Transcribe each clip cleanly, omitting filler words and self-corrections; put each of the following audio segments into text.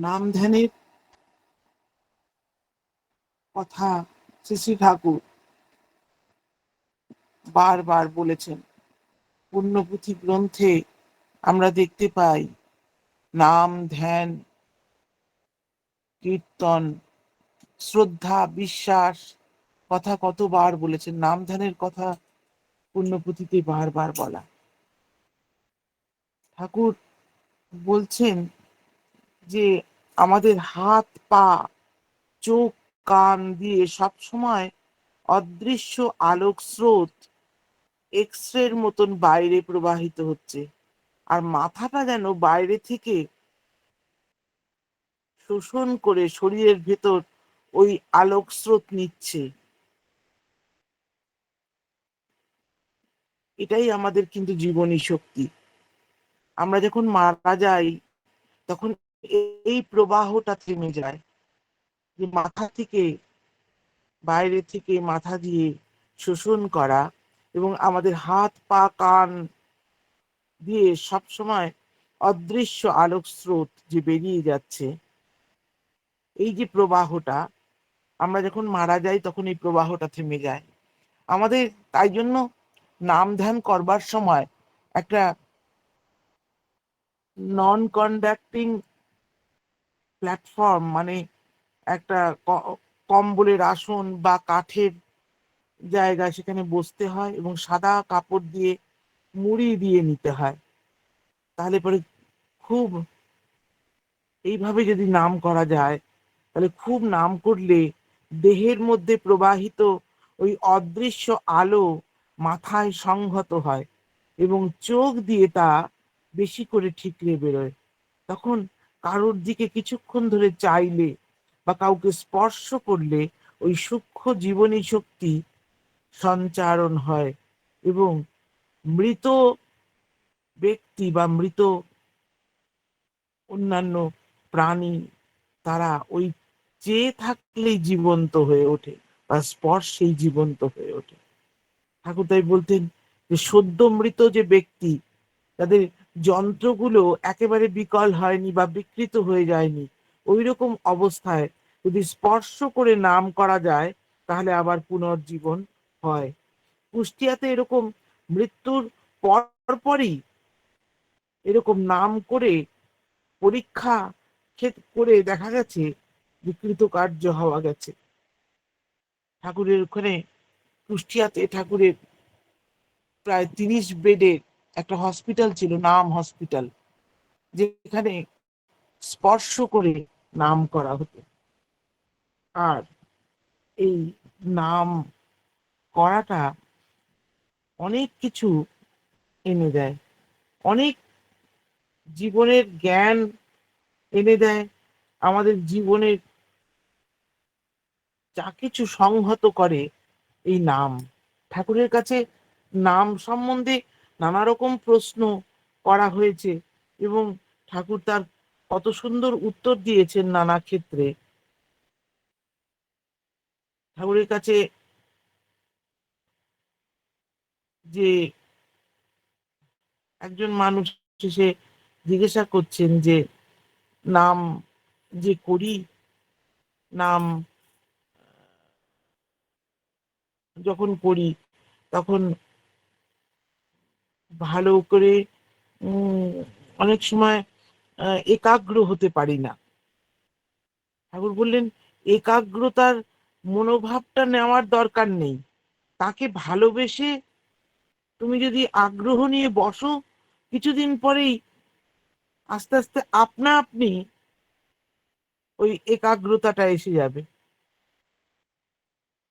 নাম ধ্যানের কথা শ্রী শ্রী ঠাকুর বারবার বলেছেন। পুণ্যপুঁথি গ্রন্থে আমরা দেখতে পাই নাম ধ্যান কীর্তন শ্রদ্ধা বিশ্বাস কথা কতবার বলেছেন। নাম ধ্যানের কথা পুণ্যপুঁথিতে বারবার বলা। ঠাকুর বলছেন যে আমাদের হাত পা চোখ কান দিয়ে সবসময় অদৃশ্য আলোক স্রোত এক্সরের মতন বাইরে প্রবাহিত হচ্ছে, আর মাথাটা যেন বাইরে থেকে শোষণ করে শরীরের ভেতর ওই আলোক স্রোত নিচ্ছে। এটাই আমাদের কিন্তু জীবনী শক্তি। আমরা যখন মারা যাই তখন এই প্রবাহটা থেমে যায়, যে মাথা থেকে বাইরে থেকে মাথা দিয়ে শোষণ করা এবং আমাদের হাত পা কান দিয়ে সবসময় অদৃশ্য আলোক স্রোত যে বেরিয়ে যাচ্ছে, এই যে প্রবাহটা, আমরা যখন মারা যাই তখন এই প্রবাহটা থেমে যায়। আমাদের তাই জন্য নাম ধ্যান করবার সময় একটা নন কন্ডাক্টিং প্ল্যাটফর্ম, মানে একটা কম্বলের আসন বা কাঠের জায়গা, সেখানে বসতে হয় এবং সাদা কাপড় দিয়ে মুড়ি দিয়ে নিতে হয়। তাহলে পরে খুব এইভাবে যদি নাম করা যায়, তাহলে খুব নাম করলে দেহের মধ্যে প্রবাহিত ওই অদৃশ্য আলো মাথায় সংহত হয় এবং চোখ দিয়ে তা বেশি করে ঠিকরে বেরোয়। তখন কারোর দিকে কিছুক্ষণ ধরে চাইলে বা কাউকে স্পর্শ করলে ওই সূক্ষ্ম জীবনী শক্তি সঞ্চারণ হয় এবং মৃত ব্যক্তি বা মৃত অন্যান্য প্রাণী, তারা ওই চেয়ে থাকলেই জীবন্ত হয়ে ওঠে বা স্পর্শেই জীবন্ত হয়ে ওঠে। ঠাকুর তাই বলতেন যে সদ্য মৃত যে ব্যক্তি, তাদের যন্ত্রগুলো একেবারে বিকল হয়নি বা বিকৃত হয়ে যায়নি, ওই রকম অবস্থায় যদি স্পর্শ করে নাম করা যায় তাহলে আবার পুনর্জীবন হয়। কুষ্টিয়াতে এরকম মৃত্যুর পরপরই এরকম নাম করে পরীক্ষা করে দেখা গেছে বিকৃত কার্য হওয়া গেছে। ঠাকুরের ওখানে কুষ্টিয়াতে ঠাকুরের প্রায় 30 বেডের একটা হসপিটাল ছিল, নাম হসপিটাল, যেখানে স্পর্শ করে নাম করা হতো। আর এই নাম করাটা অনেক কিছু এনে দেয়, অনেক জীবনের জ্ঞান এনে দেয়, আমাদের জীবনের যা কিছু সংহত করে এই নাম। ঠাকুরের কাছে নাম সম্বন্ধে নানা রকম প্রশ্ন করা হয়েছে এবং ঠাকুর তার কত সুন্দর উত্তর দিয়েছেন নানা ক্ষেত্রে। ঠাকুরের কাছে যে একজন মানুষ এসে জিজ্ঞাসা করছেন যে নাম যে করি, নাম যখন করি তখন ভালো করে উম অনেক সময় একাগ্র হতে পারি না। ঠাকুর বললেন একাগ্রতার মনোভাবটা নেওয়ার দরকার নেই, তাকে ভালোবেসে তুমি যদি আগ্রহ নিয়ে বসো, কিছুদিন পরেই আস্তে আস্তে আপনা আপনি ওই একাগ্রতাটা এসে যাবে।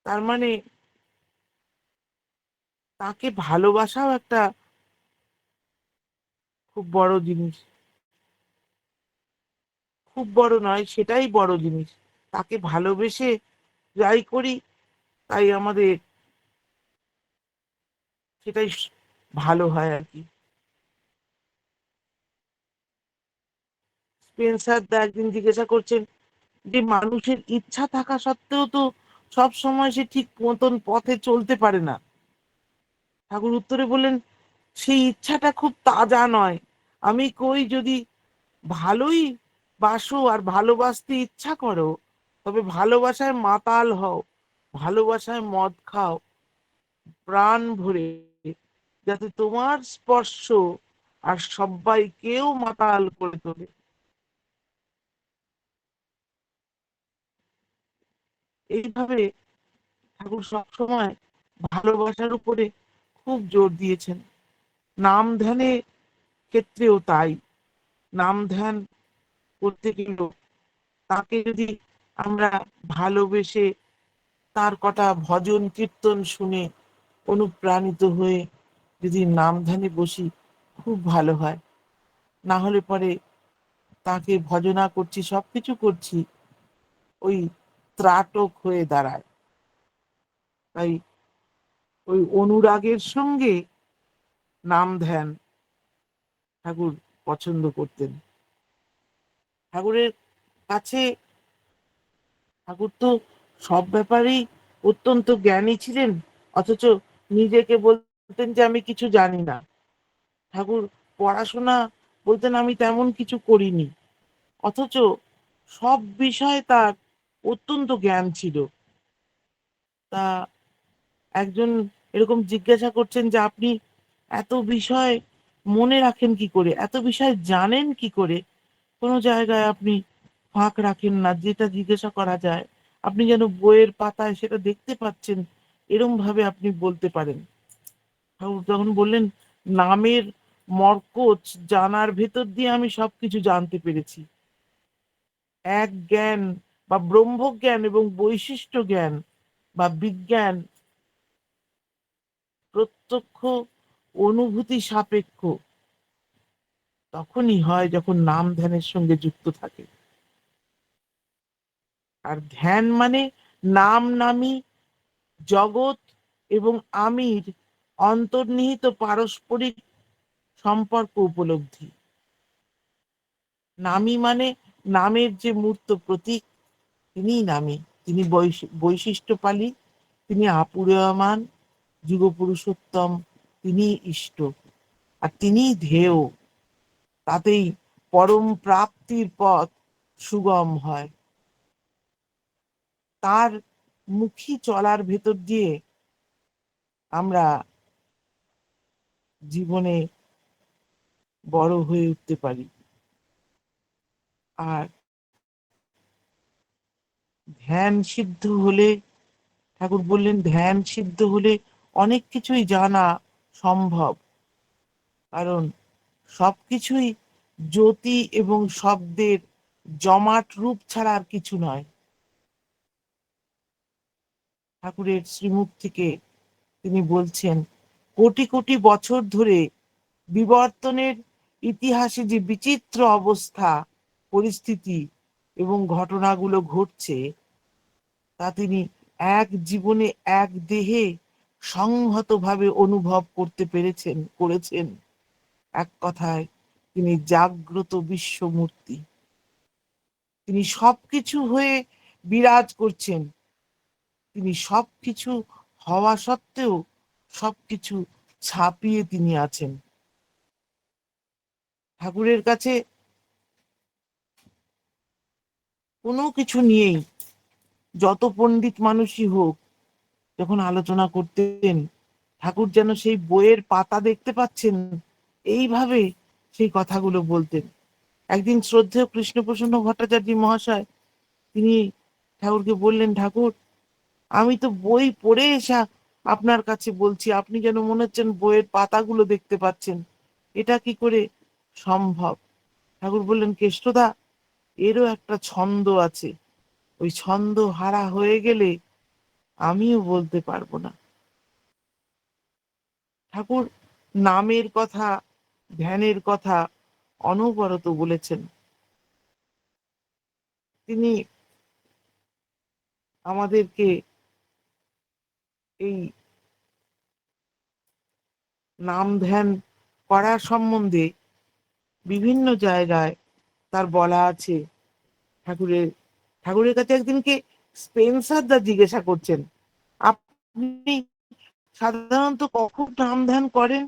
তার মানে তাকে ভালোবাসাও একটা খুব বড় জিনিস, খুব বড় নয় সেটাই বড় জিনিস। তাকে ভালোবেসে যাই করি তাই আমাদের সেটাই ভালো হয় আর কি। স্পেন্সার দা একদিন জিজ্ঞাসা করছেন যে মানুষের ইচ্ছা থাকা সত্ত্বেও তো সব সময় সে ঠিক মতন পথে চলতে পারে না। ঠাকুর উত্তরে বললেন সেই ইচ্ছাটা খুব তাজা নয়। আমি কই যদি ভালোই বাসো আর ভালোবাসতে ইচ্ছা করো, তবে ভালোবাসায় মাতাল হও, ভালোবাসায় মদ খাও প্রাণ ভরে, যাতে তোমার স্পর্শ আর সবাইকেও মাতাল করে তোলে। এইভাবে ঠাকুর সবসময় ভালোবাসার উপরে খুব জোর দিয়েছেন। নাম ধ্যানের ক্ষেত্রেও তাই। নাম ধ্যান করতে গেলেও তাকে যদি আমরা ভালোবেসে তার কটা ভজন কীর্তন শুনে অনুপ্রাণিত হয়ে যদি নাম ধ্যানে বসি, খুব ভালো হয়। না হলে পরে তাকে ভজনা করছি, সবকিছু করছি, ওই ত্রাটক হয়ে দাঁড়ায়। তাই ওই অনুরাগের সঙ্গে নাম ধ্যান ঠাকুর পছন্দ করতেন। ঠাকুরের কাছে ঠাকুর তো সব ব্যাপারেই অত্যন্ত জ্ঞানী ছিলেন, অথচ নিজেকে বলতেন যে আমি কিছু জানি না। ঠাকুর পড়াশোনা বলতেন আমি তেমন কিছু করিনি, অথচ সব বিষয়ে তার অত্যন্ত জ্ঞান ছিল। তা একজন এরকম জিজ্ঞাসা করছেন যে আপনি এত বিষয় মনে রাখেন কি করে, এত বিষয় জানেন কি করে, কোনো জায়গায় আপনি ফাঁক রাখেন না, যেটা জিজ্ঞাসা করা যায় আপনি যেন বইয়ের পাতায় সেটা দেখতে পাচ্ছেন, এরম ভাবে আপনি বলতে পারেন। ঠাকুর তখন বললেন, নামের মর্কজ জানার ভেতর দিয়ে আমি সবকিছু জানতে পেরেছি। এক জ্ঞান বা ব্রহ্মজ্ঞান এবং বৈশিষ্ট্য জ্ঞান বা বিজ্ঞান প্রত্যক্ষ অনুভূতি সাপেক্ষ তখনই হয় যখন নাম ধ্যানের সঙ্গে যুক্ত থাকে। আর ধ্যান মানে নাম নামি জগৎ এবং আমির অন্তর্নিহিত পারস্পরিক সম্পর্ক উপলব্ধি। নামী মানে নামের যে মূর্ত প্রতীক, তিনিই নামী, তিনি বৈশিষ্ট্যপালী, তিনি আপুরেয়মান, যুগপুরুষোত্তম, তিনি ইষ্ট, আর তিনি ধেয়। তাতেই পরম প্রাপ্তির পথ সুগম হয়। তার মুখী চলার ভেতর দিয়ে আমরা জীবনে বড় হয়ে উঠতে পারি। আর ধ্যান সিদ্ধ হলে, ঠাকুর বললেন ধ্যান সিদ্ধ হলে অনেক কিছুই জানা সম্ভব, কারণ সবকিছুই জ্যোতি এবং শব্দের জমাট রূপ ছাড়া আর কিছু নয়। ঠাকুরের শ্রীমুখ থেকে তিনি বলছেন, কোটি কোটি বছর ধরে বিবর্তনের ইতিহাসে যে বিচিত্র অবস্থা, পরিস্থিতি এবং ঘটনাগুলো ঘটছে, তা তিনি এক জীবনে এক দেহে সংহতভাবে অনুভব করতে করেছেন। এক কথায় তিনি জাগ্রত বিশ্বমূর্তি। তিনি সবকিছু হয়ে বিরাজ করছেন, তিনি সবকিছু হওয়া সত্ত্বেও সবকিছু ছাপিয়ে তিনি আছেন। ঠাকুরের কাছে কোনো কিছু নিয়েই যত পণ্ডিত মানুষই হোক, যখন আলোচনা করতেন, ঠাকুর যেন সেই বইয়ের পাতা দেখতে পাচ্ছেন এইভাবে সেই কথাগুলো বলতেন। একদিন শ্রদ্ধেয় কৃষ্ণপ্রসন্ন ভট্টাচার্য মহাশয় তিনি ঠাকুরকে বললেন, ঠাকুর আমি তো বই পড়ে এসে আপনার কাছে বলছি, আপনি যেন মনে হচ্ছেন বইয়ের পাতাগুলো দেখতে পাচ্ছেন, এটা কি করে সম্ভব? ঠাকুর বললেন, কেষ্টদা, এরও একটা ছন্দ আছে, ওই ছন্দ হারা হয়ে গেলে আমিও বলতে পারবো না। ঠাকুর নামের কথা, ধ্যানের কথা অনবরত বলেছেন। তিনি আমাদেরকে এই নাম ধ্যান করা সম্বন্ধে বিভিন্ন জায়গায় তার বলা আছে। ঠাকুরের ঠাকুরের কাছে একদিনকে স্পেন্সার দা জিজ্ঞাসা করছেন, আপনি সাধারণত কখন নাম ধ্যান করেন?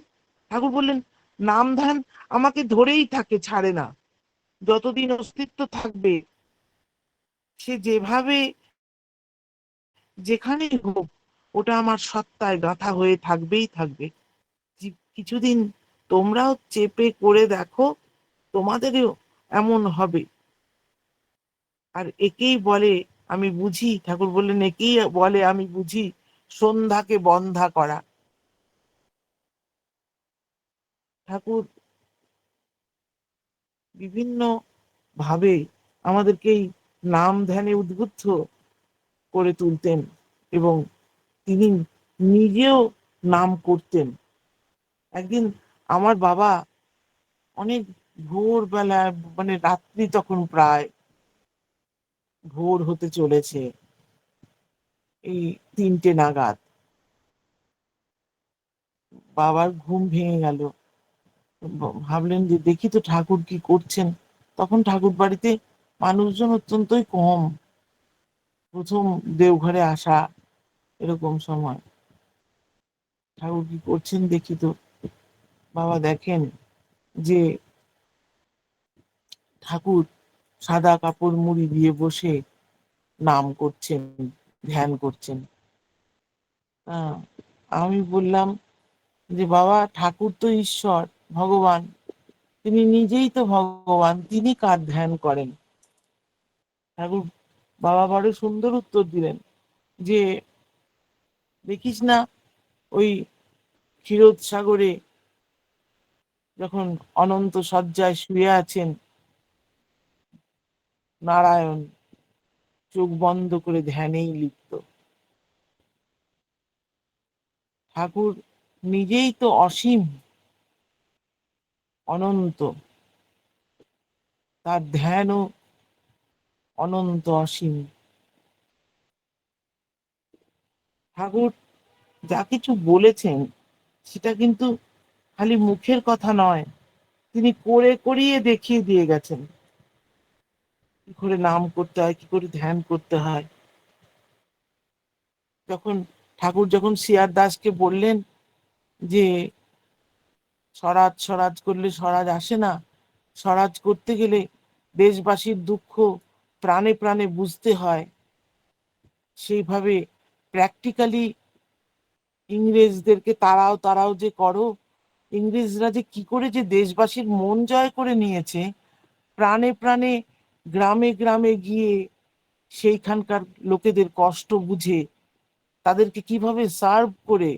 ঠাকুর বললেন, নাম ধ্যান আমাকে ধরেই থাকে, ছাড়ে না। যতদিন অস্তিত্ব থাকবে সে যেভাবে যেখানে হোক ওটা আমার সত্তায় গাঁথা হয়ে থাকবেই থাকবে। কিছুদিন তোমরাও চেপে করে দেখো, তোমাদেরও এমন হবে। আর একেই বলে আমি বুঝি, ঠাকুর বললেন একেই বলে আমি বুঝি সন্ধ্যাকে বন্ধা করা। ঠাকুর বিভিন্ন ভাবে আমাদেরকে এই নাম ধ্যানে উদ্বুদ্ধ করে তুলতেন এবং তিনি নিজেও নাম করতেন। একদিন আমার বাবা অনেক ভোরবেলা, মানে রাত্রি তখন প্রায় ভোর হতে চলেছে, এই 3টে নাগাদ বাবার ঘুম ভেঙে গেল। ভাবলেন যে দেখি তো ঠাকুর কি করছেন। তখন ঠাকুর বাড়িতে মানুষজন অত্যন্তই কম, প্রথম দেওঘরে আসা, এরকম সময় ঠাকুর কি করছেন দেখি তো। বাবা দেখেন যে ঠাকুর সাদা কাপড় মুড়ি দিয়ে বসে নাম করছেন, ধ্যান করছেন। আহ, আমি বললাম যে বাবা ঠাকুর তো ঈশ্বর, ভগবান, তিনি নিজেই তো ভগবান, তিনি কার ধ্যান করেন? ঠাকুর বাবা বড় সুন্দর উত্তর দিলেন যে দেখিস না ওই ক্ষীরোদ সাগরে যখন অনন্ত শয্যায় শুয়ে আছেন নারায়ণ, চোখ বন্ধ করে ধ্যানেই লিপ্ত। ঠাকুর নিজেই তো অসীম, অনন্ত, তার ধ্যানও অনন্ত অসীম। ঠাকুর যা কিছু বলেছেন সেটা কিন্তু খালি মুখের কথা নয়, তিনি করে করিয়ে দেখিয়ে দিয়ে গেছেন কি করে নাম করতে হয়, কি করে ধ্যান করতে হয়। যখন ঠাকুর যখন সিয়ার দাসকে বললেন যে স্বরাজ স্বরাজ করলে স্বরাজ আসে না, স্বরাজ করতে গেলে দেশবাসীর দুঃখ প্রাণে প্রাণে বুঝতে হয়, সেইভাবে প্র্যাকটিক্যালি ইংরেজদেরকে তাড়াও তাড়াও যে করো, ইংরেজরা যে কি করে যে দেশবাসীর মন জয় করে নিয়েছে, প্রাণে প্রাণে গ্রামে গ্রামে গিয়ে সেইখানকার লোকেদের কষ্ট বুঝে তাদেরকে কিভাবে সার্ভ করে,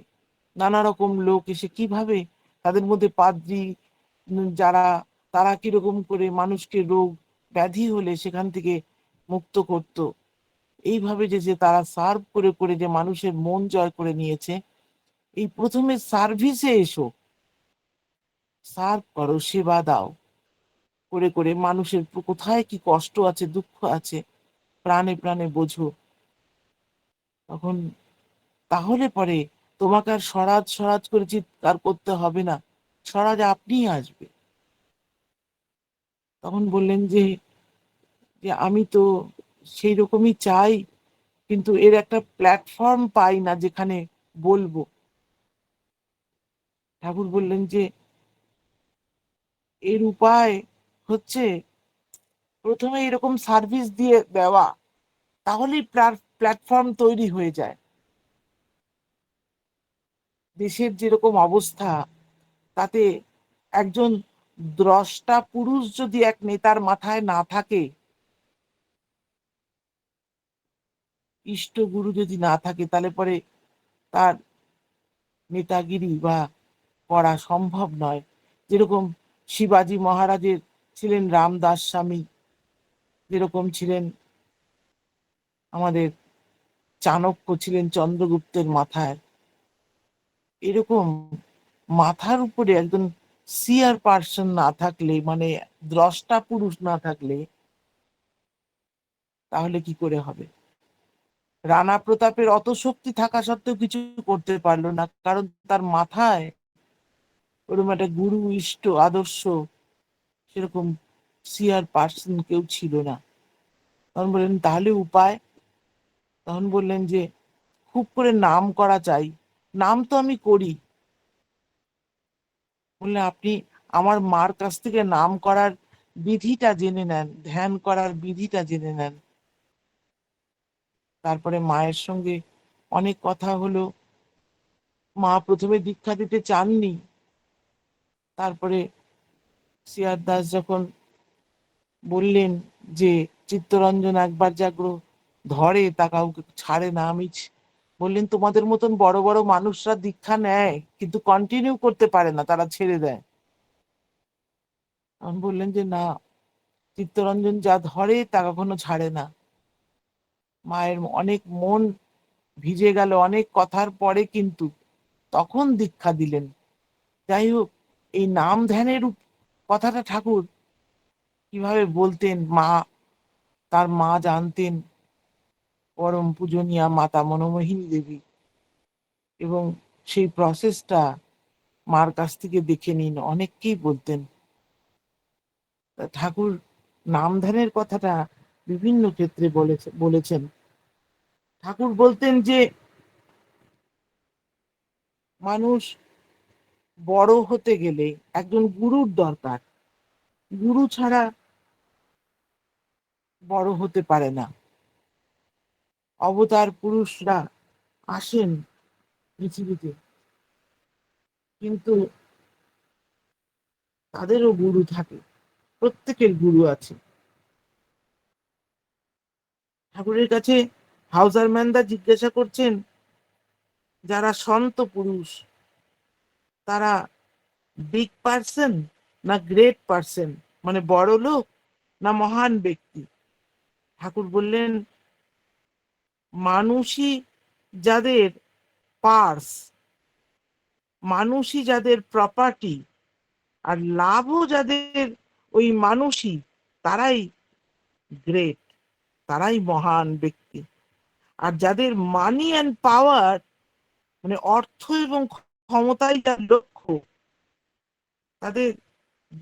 নানা রকম লোক এসে কিভাবে তাদের মধ্যে পাদ্রী যারা, তারা কিরকম করে মানুষকে রোগ ব্যাধি হলে সেখান থেকে মুক্ত করত, এইভাবে যে যে তারা সার্ভ করে করে যে মানুষের মন জয় করে নিয়েছে। এই প্রথমে সার্ভিসে এসো, সার্ভ করো, সেবা দাও, করে করে মানুষের কোথায় কি কষ্ট আছে, দুঃখ আছে, প্রাণে প্রাণে বোঝো। তখন তাহলে পরে তোমাকে আর স্বরাজ স্বরাজ করে চিৎকার করতে হবে না, স্বরাজ আপনিই আসবে। তখন বললেন যে যে আমি তো সেই রকমই চাই, কিন্তু এর একটা প্ল্যাটফর্ম পাই না যেখানে বলবো। ঠাকুর বললেন যে এর উপায় হচ্ছে প্রথমে এরকম সার্ভিস দিয়ে দেওয়া, তাহলেই প্ল্যাটফর্ম তৈরি হয়ে যায়। দেশের যেরকম অবস্থা, তাতে একজন দ্রষ্টা পুরুষ যদি এক নেতার মাথায় না থাকে, ইষ্ট গুরু যদি না থাকে, তাহলে পরে তার নেতাগিরি বা করা সম্ভব নয়। যেরকম শিবাজি মহারাজের ছিলেন রামদাস স্বামী, যেরকম ছিলেন আমাদের চাণক্য ছিলেন চন্দ্রগুপ্তের মাথায়, এরকম মাথার উপরে একজন সিয়ার পার্সন না থাকলে, মানে দ্রষ্টা পুরুষ না থাকলে, তাহলে কি করে হবে? রানা প্রতাপের অত শক্তি থাকা সত্ত্বেও কিছু করতে পারলো না, কারণ তার মাথায় ওরকম একটা গুরু ইষ্ট আদর্শ, সেরকম সিয়ার পার্সন কেউ ছিল না। তখন বললেন তাহলে উপায়? তখন বললেন যে খুব করে নাম করা চাই। নাম তো আমি করি। বললেন আপনি আমার মার কাছ থেকে নাম করার বিধিটা জেনে নেন, ধ্যান করার বিধিটা জেনে নেন। তারপরে মায়ের সঙ্গে অনেক কথা হলো। মা প্রথমে দীক্ষা দিতে চাননি, তারপরে সিআর দাস যখন বললেন যে চিত্তরঞ্জন একবার জাগ্রত ধরে তা কাউকে ছাড়ে না, বললেন তোমাদের মতন বড় বড় মানুষরা দীক্ষা নেয় কিন্তু কন্টিনিউ করতে পারে না, তারা ছেড়ে দেয়। আমি বললেন যে না, চিত্তরঞ্জন যা ধরে তা কখনো ছাড়ে না। মায়ের অনেক মন ভিজে গেল অনেক কথার পরে, কিন্তু তখন দীক্ষা দিলেন। যাই হোক, এই নাম ধ্যানের কথাটা ঠাকুর কিভাবে বলতেন, তার মা জানতেন, পরম পূজনীয়া মাতা মনোমোহিনী দেবী, এবং সেই প্রসেসটা মার কাছ থেকে দেখে নিন, অনেককেই বলতেন। ঠাকুর নাম ধ্যানের কথাটা বিভিন্ন ক্ষেত্রে বলেছেন। ঠাকুর বলতেন যে মানুষ বড় হতে গেলে একজন গুরুর দরকার, গুরু ছাড়া বড় হতে পারে না। অবতার পুরুষরা আসেন পৃথিবীতে, কিন্তু তাদেরও গুরু থাকে, প্রত্যেকের গুরু আছে। ঠাকুরের কাছে হাউজার ম্যানদা জিজ্ঞাসা করছেন, যারা সন্ত পুরুষ তারা বিগ পার্সন না গ্রেট পার্সন, মানে বড় লোক না মহান ব্যক্তি? ঠাকুর বললেন, মানুষই যাদের পার্স, মানুষই যাদের প্রপার্টি, আর লাভও যাদের ওই মানুষই, তারাই গ্রেট, তারাই মহান ব্যক্তি। আর যাদের মানি অ্যান্ড পাওয়ার, মানে অর্থ এবং ক্ষমতাই তার লক্ষ্য, তাদের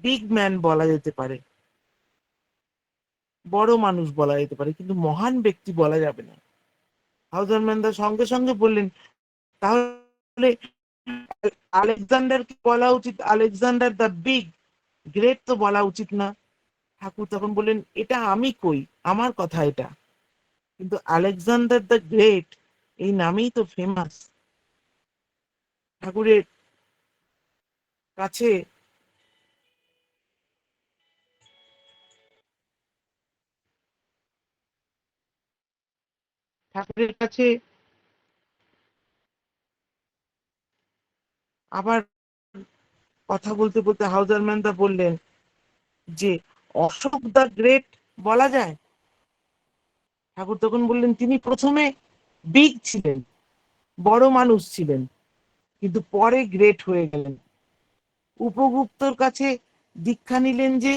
বিগ ম্যান বলা যেতে পারে, বড় মানুষ বলা যেতে পারে, কিন্তু মহান ব্যক্তি বলা যাবে না। হাউজার ম্যানদা সঙ্গে সঙ্গে বললেন, তাহলে আলেকজান্ডারকে বলা উচিত আলেকজান্ডার দ্য বিগ, গ্রেট তো বলা উচিত না। ঠাকুর তখন বললেন, এটা আমি কই, আমার কথা এটা, কিন্তু আলেকজান্ডার দ্য গ্রেট এই নামেই তো ফেমাস। ঠাকুরের কাছে ঠাকুরের কাছে আবার কথা বলতে বলতে হাউজার ম্যানদা বললেন যে অশোক দ্য গ্রেট বলা যায়? ঠাকুর তখন বললেন, তিনি প্রথমে বিগ ছিলেন, বড় মানুষ ছিলেন, কিন্তু পরে গ্রেট হয়ে গেলেন। উপগুপ্তর কাছে দীক্ষা নিলেন যে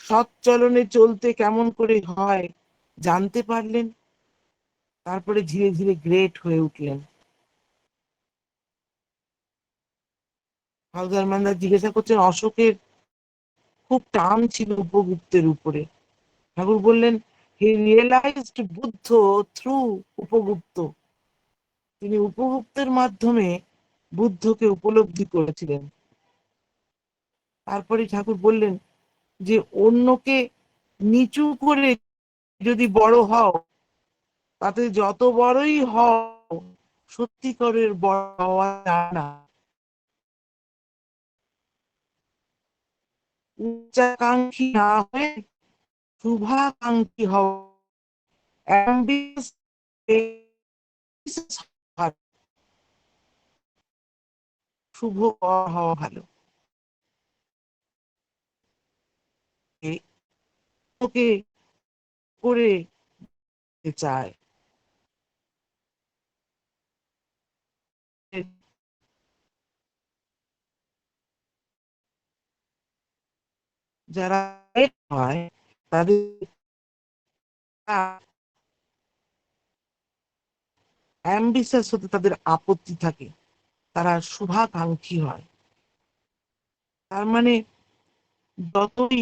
সৎ চলনে চলতে কেমন করে হয় জানতে পারলেন, তারপরে ধীরে ধীরে গ্রেট হয়ে উঠলেন। হাউজার মান্দা জিজ্ঞাসা করছেন, অশোকের খুব টান ছিল উপগুপ্তের উপরে। ঠাকুর বললেন, হি রিয়েলাইজড বুদ্ধ থ্রু উপগুপ্ত, তিনি উপগুপ্তের মাধ্যমে বুদ্ধকে উপলব্ধি করেছিলেন। তারপরে ঠাকুর বললেন যে অন্যকে নিচু করে যদি বড় হও, তাতে যত বড়ই হও সত্যিকারের বড় হওয়া যায় না। উচ্চাকাঙ্ক্ষী না হয়ে শুভাকাঙ্ক্ষী হও, শুভ হওয়া ভালো। ওকে করে চায়, যারা হয় তাদের অ্যাম্বিশাস হতে তাদের আপত্তি থাকে, তারা শুভাকাঙ্ক্ষী হয়। তার মানে যতই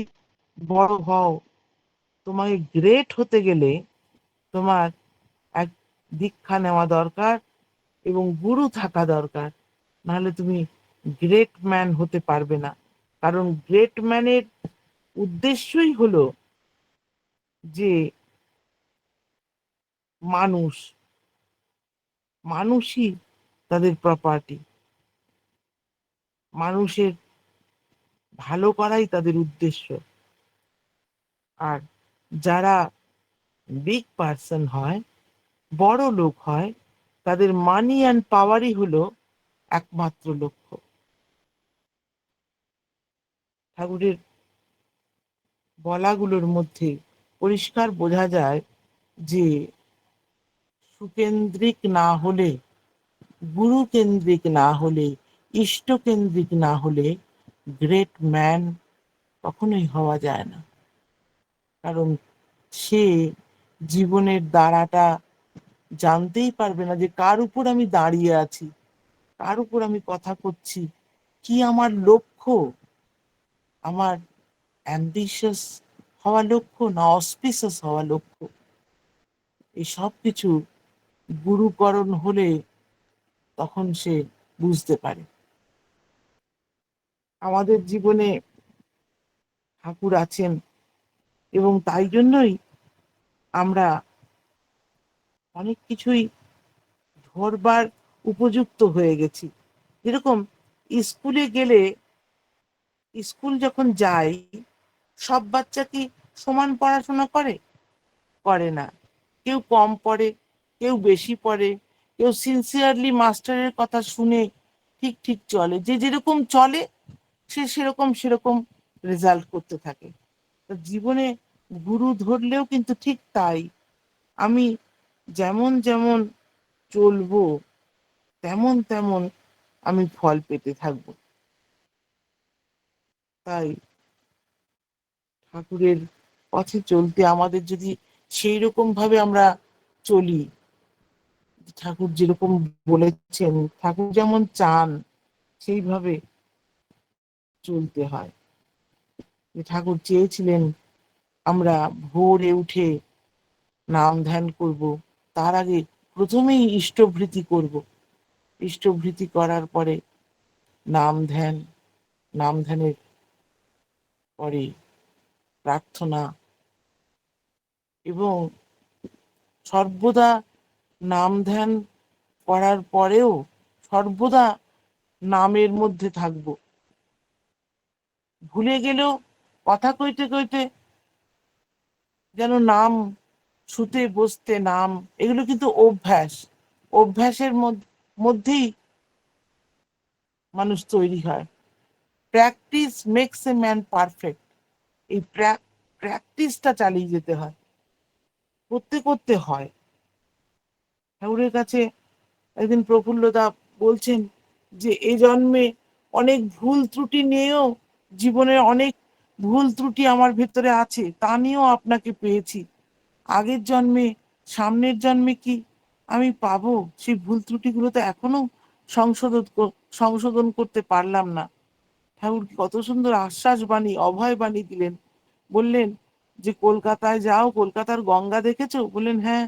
বড় হও, তোমাকে গ্রেট হতে গেলে তোমার এক দীক্ষা নেওয়া দরকার এবং গুরু থাকা দরকার, নাহলে তুমি গ্রেট ম্যান হতে পারবে না। কারণ গ্রেট ম্যানের উদ্দেশ্যই হলো যে মানুষ, মানুষই তাদের প্রপার্টি, মানুষের ভালো করাই তাদের উদ্দেশ্য। আর যারা বিগ পার্সন হয়, বড় লোক হয়, তাদের মানি অ্যান্ড পাওয়ারই হলো একমাত্র লক্ষ্য। ঠাকুরের বলাগুলোর মধ্যে পরিষ্কার বোঝা যায় যে সুকেন্দ্রিক না হলে, গুরু কেন্দ্রিক না হলে, ইষ্টকেন্দ্রিক না হলে গ্রেট ম্যান কখনোই হওয়া যায় না। কারণ সে জীবনের দ্বারাটা জানতেই পারবে না যে কার উপর আমি দাঁড়িয়ে আছি, কার উপর আমি কথা করছি, কি আমার লক্ষ্য, আমার অ্যাম্বিশাস হওয়া লক্ষ্য না অসপিশাস হওয়া লক্ষ্য। এই সব কিছু গুরুকরণ হলে তখন সে বুঝতে পারে। আমাদের জীবনে ঠাকুর আছেন এবং তাই জন্যই আমরা অনেক কিছুই ধরবার উপযুক্ত হয়ে গেছি। যেরকম স্কুলে গেলে, স্কুল যখন যাই, সব বাচ্চা কি সমান পড়াশোনা করে? করে না। কেউ কম পড়ে, কেউ বেশি পড়ে, কেউ সিনসিয়ারলি মাস্টারের কথা শুনে ঠিক ঠিক চলে। যে যেরকম চলে সে সেরকম সেরকম রেজাল্ট করতে থাকে। তো জীবনে গুরু ধরলেও কিন্তু ঠিক তাই। আমি যেমন যেমন চলবো, তেমন তেমন আমি ফল পেতে থাকবো। তাই ঠাকুরের পথে চলতে আমাদের যদি সেই রকম ভাবে আমরা চলি, ঠাকুর যেরকম বলেছেন, ঠাকুর যেমন চান সেইভাবে চলতে হয়। যে ঠাকুর চেয়েছিলেন আমরা ভোরে উঠে নাম ধ্যান করব, তার আগে প্রথমেই ইষ্টভৃতি করব, ইষ্টভৃতি করার পরে নাম ধ্যান, নাম ধ্যানের পরে প্রার্থনা, এবং সর্বদা নাম ধ্যান করার পরেও সর্বদা নামের মধ্যে থাকবো। ভুলে গেলেও কথা কইতে কইতে যেন নাম, শুতে বসতে নাম, এগুলো কিন্তু অভ্যাস, অভ্যাসের মধ্যেই মানুষ তৈরি হয়। Practice makes a man perfect. এই প্র্যাকটিসটা চালিয়ে যেতে হয়, করতে করতে হয়। ঠাকুরের কাছে একদিন প্রফুল্লদা বলছেন যে এ জন্মে অনেক ভুল ত্রুটি নিয়েও, জীবনের অনেক ভুল ত্রুটি আমার ভেতরে আছে, তা নিয়েও আপনাকে পেয়েছি। আগের জন্মে, সামনের জন্মে কি আমি পাবো? সেই ভুল ত্রুটিগুলো তো এখনো সংশোধন সংশোধন করতে পারলাম না। ঠাকুর কত সুন্দর আশ্বাস বাণী, অভয় বাণী দিলেন। বললেন যে কলকাতায় যাও, কলকাতার গঙ্গা দেখেছো? বললেন হ্যাঁ,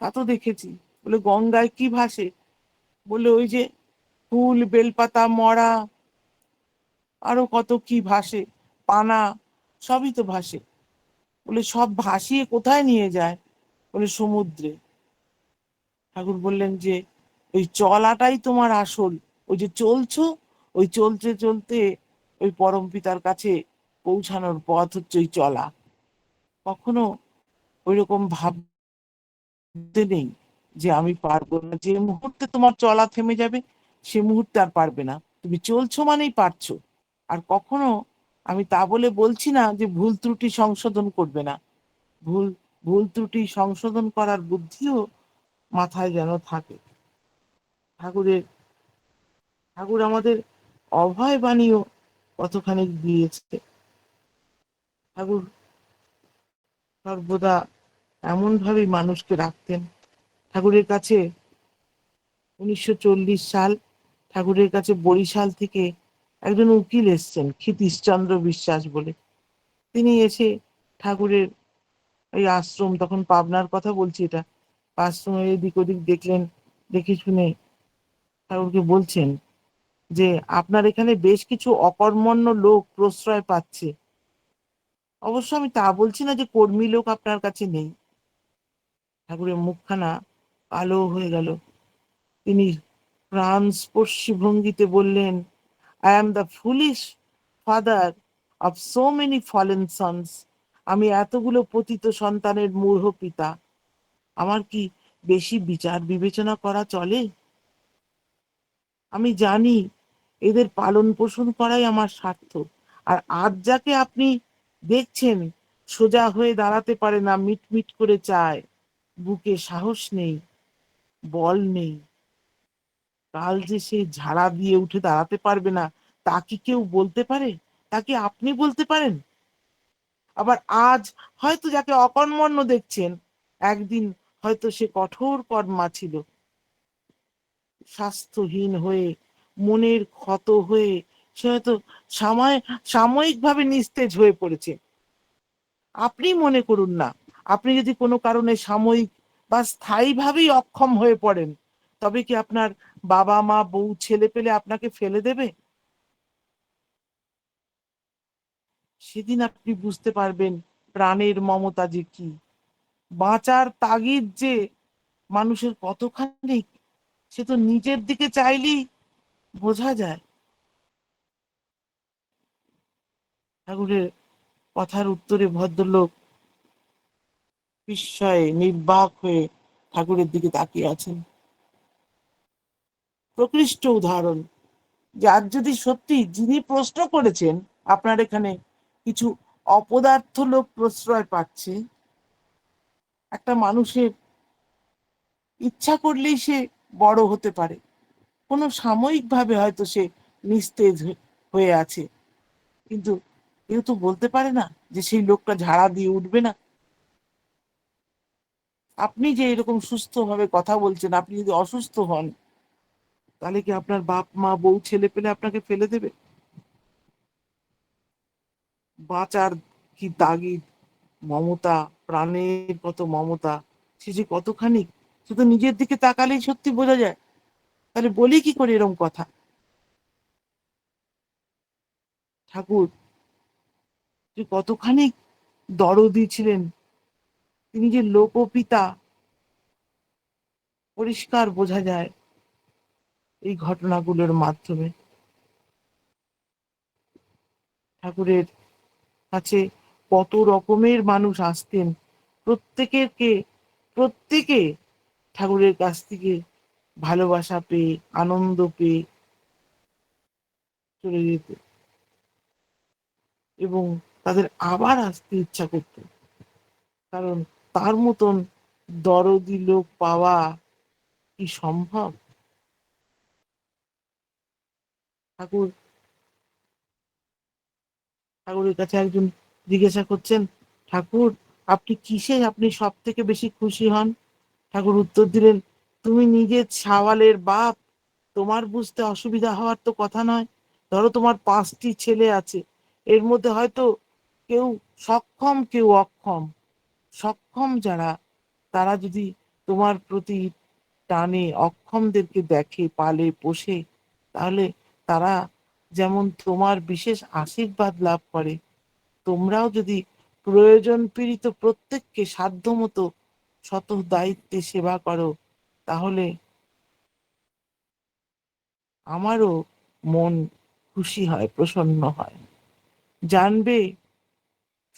তা তো দেখেছি। বলে গঙ্গায় কি ভাসে? বলে ওই যে ফুল, বেলপাতা, মরা, আরো কত কি ভাসে, পানা, সবই তো ভাসে। বলে সব ভাসিয়ে কোথায় নিয়ে যায়? বলে সমুদ্রে। ঠাকুর বললেন যে ওই চলাটাই তোমার আসল, ওই যে চলছো, ওই চলতে চলতে ওই পরম পিতার কাছে পৌঁছানোর পথ হচ্ছে ওই চলা। কখনো ওইরকম ভাবতে নেই যে আমি পারবো না। যে মুহূর্তে তোমার চলা থেমে যাবে, সে মুহূর্তে আর পারবে না। তুমি চলছো মানেই পারছো। আর কখনো আমি তা বলে বলছি না যে ভুল ত্রুটি সংশোধন করবে না। ভুল ভুল ত্রুটি সংশোধন করার বুদ্ধিও মাথায় যেন থাকে। ঠাকুরের ঠাকুর আমাদের অভয় বাণীও কতখানি দিয়েছে। ঠাকুর সর্বদা এমন ভাবে মানুষকে রাখতেন। ঠাকুরের কাছে 1940 সাল, ঠাকুরের কাছে বরিশাল থেকে একজন উকিল এসছেন, ক্ষিতীশচন্দ্র বিশ্বাস বলে। তিনি এসে ঠাকুরের এই আশ্রম, তখন পাবনার কথা বলছি এটা, আশ্রমের এদিক ওদিক দেখলেন, দেখে শুনে ঠাকুরকে বলছেন যে আপনার এখানে বেশ কিছু অকর্মণ্য লোক প্রশ্রয় পাচ্ছে, অবশ্য আমি তা বলছি না যে কর্মী লোক আপনার কাছে নেই। ঠাকুরের মুখখানা কালো হয়ে গেল। তিনি প্রাণস্পর্শী ভঙ্গিতে বললেন, I am the foolish father of so many fallen sons. আমি এতগুলো পতিত সন্তানের মূঢ় পিতা। আমার কি বেশি বিচার বিবেচনা করা চলে? আমি জানি এদের পালন পোষণ করাই আমার স্বার্থ। আর আজ যাকে আপনি দেখছেন সোজা হয়ে দাঁড়াতে পারে না, মিটমিট করে চায়, বুকে সাহস নেই, বল নেই, কাল যে সে ঝাড়া দিয়ে উঠে দাঁড়াতে পারবে না, তা কি কেউ বলতে পারে? তা কি আপনি বলতে পারেন? আবার আজ হয়তো যাকে অকর্মণ্য দেখছেন, একদিন হয়তো সে কঠোর কর্মা ছিল, স্বাস্থ্যহীন হয়ে, মনের ক্ষত হয়ে সে হয়তো সাময়িকভাবে নিস্তেজ হয়ে পড়েছে। আপনি মনে করুন না, আপনি যদি কোনো কারণে সাময়িক বা স্থায়ীভাবেই অক্ষম হয়ে পড়েন, তবে কি আপনার বাবা মা বউ ছেলে পেলে আপনাকে ফেলে দেবে? সেদিন আপনি বুঝতে পারবেন প্রাণের মমতা যে কি, বাঁচার তাগিদ যে মানুষের কতখানি, সে তো নিজের দিকে চাইলেই বোঝা যায়। ঠাকুরের কথার উত্তরে ভদ্রলোক বিস্ময়ে নির্বাক হয়ে ঠাকুরের দিকে তাকিয়ে আছেন। প্রকৃষ্ট উদাহরণ যে আজ যদি সত্যি যিনি প্রশ্ন করেছেন আপনার এখানে কিছু অপদার্থ লোক প্রশ্রয় পাচ্ছে, একটা মানুষের ইচ্ছা করলেই সে বড় হতে পারে। কোনো সাময়িক ভাবে হয়তো সে নিস্তেজ হয়ে আছে, কিন্তু কেউ তো বলতে পারে না যে সেই লোকটা ঝাড়া দিয়ে উঠবে না। আপনি যে এরকম সুস্থ ভাবে কথা বলছেন, আপনি যদি অসুস্থ হন, তাহলে কি আপনার বাপ মা বউ ছেলে পেলে আপনাকে ফেলে দেবে? বাঁচার কি তাগিদ, মমতা, প্রাণের কত মমতা, সে যে কতখানি, শুধু নিজের দিকে তাকালেই সত্যি বোঝা যায়। তাহলে বলি কি করে এরকম কথা? ঠাকুর যে কতখানি দরদি ছিলেন, তিনি যে লোকপিতা, পরিষ্কার বোঝা যায় এই ঘটনাগুলোর মাধ্যমে। ঠাকুরের কাছে কত রকমের মানুষ আসতেন, প্রত্যেকেরকে প্রত্যেকে ঠাকুরের কাছ থেকে ভালোবাসা পেয়ে, আনন্দ পেয়ে চলে যেত এবং তাদের আবার আসতে ইচ্ছা করত, কারণ তার মতন দরদি লোক পাওয়া কি সম্ভব? ঠাকুর ঠাকুরের কাছে একজন জিজ্ঞাসা করছেন, ঠাকুর আপনি কিসে আপনি সব থেকে বেশি খুশি হন? ঠাকুর উত্তর দিলেন, তুমি নিজে ছাওয়ালের বাপ, তোমার বুঝতে অসুবিধা হওয়ার তো কথা নয়। ধরো তোমার 5টি ছেলে আছে, এর মধ্যে হয়তো কেউ সক্ষম কেউ অক্ষম। সক্ষম যারা, তারা যদি তোমার প্রতি টানে অক্ষমদেরকে দেখে, পালে পোষে, তাহলে তারা যেমন তোমার বিশেষ আশীর্বাদ লাভ করে, তোমরাও যদি প্রয়োজন পীড়িত প্রত্যেককে সাধ্যমতো শত দায়িত্বে সেবা করো, তাহলে আমারও মন খুশি হয়, প্রসন্ন হয়। জানবে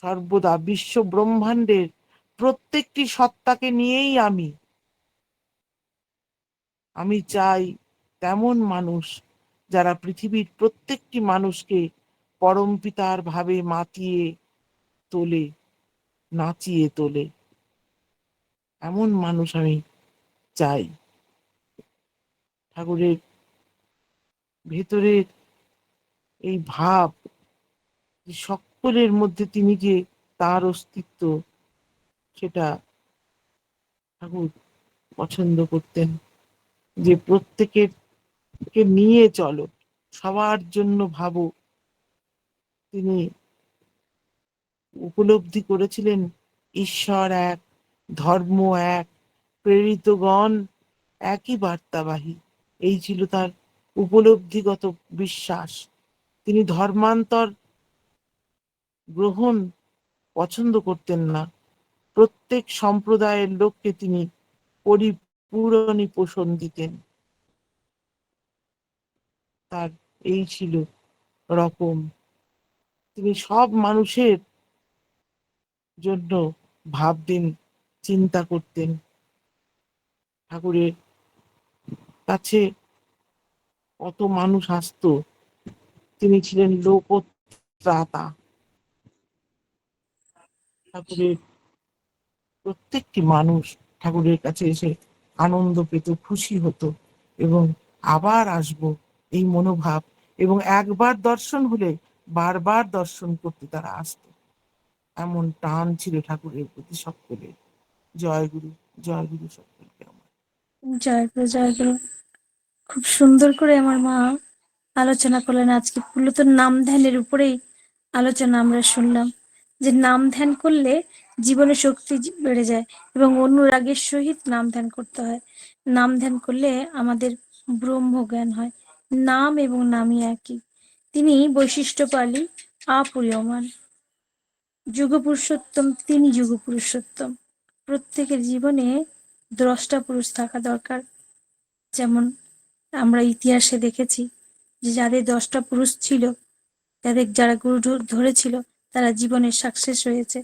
সর্বদা বিশ্ব ব্রহ্মাণ্ডের প্রত্যেকটি সত্তাকে নিয়েই আমি চাই তেমন মানুষ, যারা পৃথিবীর প্রত্যেকটি মানুষকে পরমপিতার ভাবে মাতিয়ে তোলে, নাচিয়ে তোলে। এমন মানুষ আমি চাই। ঠাকুরের ভেতরের এই ভাব যে সকলের মধ্যে তিনি যে তার অস্তিত্ব, সেটা ঠাকুর পছন্দ করতেন, যে প্রত্যেকের কে নিয়ে চলো, সবার জন্য ভাবো। তিনি উপলব্ধি করেছিলেন ঈশ্বর এক, ধর্ম এক, প্রেরিতগণ একই বার্তাবাহী। এই ছিল তার উপলব্ধিগত বিশ্বাস। তিনি ধর্মান্তর গ্রহণ পছন্দ করতেন না। প্রত্যেক সম্প্রদায়ের লোককে তিনি পরিপূরণী পোষণ দিতেন। তার এই ছিল রকম। তিনি সব মানুষের জন্য ভাবতেন, চিন্তা করতেন। ঠাকুরের কাছে কত মানুষ আসতো, তিনি ছিলেন লোকত্রাতা। ঠাকুরের প্রত্যেকটি মানুষ ঠাকুরের কাছে এসে আনন্দ পেত, খুশি হতো এবং আবার আসবো এই মনোভাব, এবং একবার দর্শন হলে বারবার দর্শন করতে তারা আসতো। এমন টান ছিল ঠাকুরের প্রতি সকলের। জয় গুরু, জয় গুরু সকলকে আমার। জয় গুরু, জয় গুরু। খুব সুন্দর করে আমার মা আলোচনা করলেন। আজকে মূলত নাম ধ্যানের উপরেই আলোচনা আমরা শুনলাম, যে নাম ধ্যান করলে জীবনে শক্তি বেড়ে যায় এবং অনুরাগের সহিত নাম ধ্যান করতে হয়। নাম ধ্যান করলে আমাদের ব্রহ্ম জ্ঞান হয়। নাম এবং নামই একই। তিনি বৈশিষ্ট্যপালী, আপরিয়মান, যুগ পুরুষোত্তম। তিনি যুগ পুরুষোত্তম। প্রত্যেকের জীবনে দ্রষ্টা পুরুষ থাকা দরকার। যেমন আমরা ইতিহাসে দেখেছি যে যাদের 10টা পুরুষ ছিল, যারা গুরু ধরেছিল, তারা জীবনে সাকসেস হয়েছে।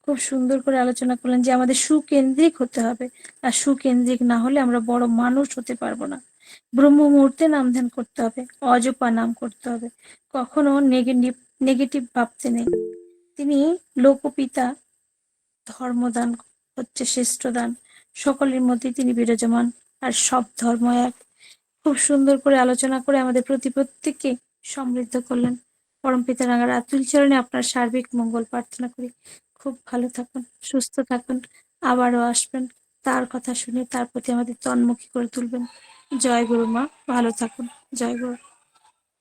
খুব সুন্দর করে আলোচনা করলেন যে আমাদের সুকেন্দ্রিক হতে হবে, আর সুকেন্দ্রিক না হলে আমরা বড় মানুষ হতে পারবো না। ব্রহ্ম মুহূর্তে নাম ধ্যান করতে হবে, অজপা নাম করতে হবে, কখনো নেগেটিভ নেগেটিভ ভাবতে নেই। তিনি লোকপিতা, ধর্মদান হচ্ছে শ্রেষ্ঠ দান, সকলের মধ্যে তিনি বিরাজমান, আর সব ধর্ম এক। খুব সুন্দর করে আলোচনা করে আমাদের প্রত্যেককে সমৃদ্ধ করলেন। পরমপিতা রাঙার আতুল চরণে আপনার সার্বিক মঙ্গল প্রার্থনা করি। খুব ভালো থাকুন, সুস্থ থাকুন, আবারও আসবেন, তার কথা শুনে তার প্রতি আমাদের তন্মুখী করে তুলবেন। জয় গুরু মা, ভালো থাকুন। জয় গুরু।